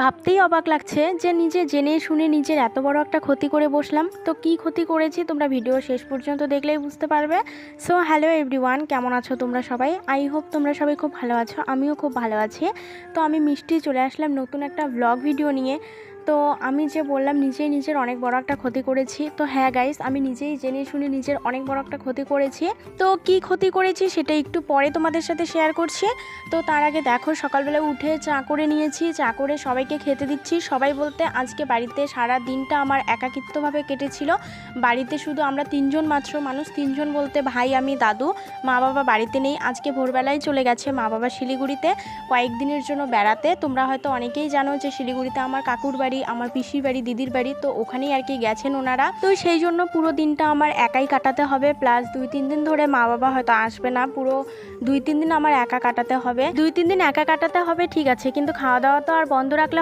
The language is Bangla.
ভাবতেই অবাক লাগছে যে নিজে জেনে শুনে নিজের এত বড় একটা ক্ষতি করে বসলাম। তো কি ক্ষতি করেছি তোমরা ভিডিও শেষ পর্যন্ত দেখলেই বুঝতে পারবে। সো হ্যালো এভরিওয়ান, কেমন আছো তোমরা সবাই? আই হোপ তোমরা সবাই খুব ভালো আছো, আমিও খুব ভালো আছি। তো আমি মিষ্টি চলে আসলাম নতুন একটা ব্লগ ভিডিও নিয়ে। তো আমি যে বললাম নিজেই নিজের অনেক বড় একটা ক্ষতি করেছি, তো হ্যাঁ গাইস, আমি নিজেই জেনে শুনে নিজের অনেক বড় একটা ক্ষতি করেছি। তো কি ক্ষতি করেছি সেটা একটু পরে তোমাদের সাথে শেয়ার করছি। তো তার আগে দেখো, সকালবেলা উঠে চা করে নিয়েছি, চা করে সবাইকে খেতে দিচ্ছি। সবাই বলতে আজকে বাড়িতে সারা দিনটা আমার একাকিত্বভাবে কেটেছিল। বাড়িতে শুধু আমরা তিনজন মাত্র মানুষ, তিনজন বলতে ভাই, আমি, দাদু। মা বাবা বাড়িতে নেই, আজকে ভোরবেলায় চলে গেছে মা বাবা শিলিগুড়িতে কয়েকদিনের জন্য বেড়াতে। তোমরা হয়তো অনেকেই জানো যে শিলিগুড়িতে আমার কাকুর বাড়ি, আমার পিসির বাড়ি, দিদির বাড়ি, তো ওখানেই আর কি গেছেন ওনারা। তো সেই জন্য পুরো দিনটা আমার একাই কাটাতে হবে, প্লাস 2-3 দিন ধরে মা বাবা হয়তো আসবে না, পুরো 2-3 দিন আমার একা কাটাতে হবে। 2-3 দিন একা কাটাতে হবে ঠিক আছে, কিন্তু খাওয়া দাওয়া তো আর বন্ধ রাখলে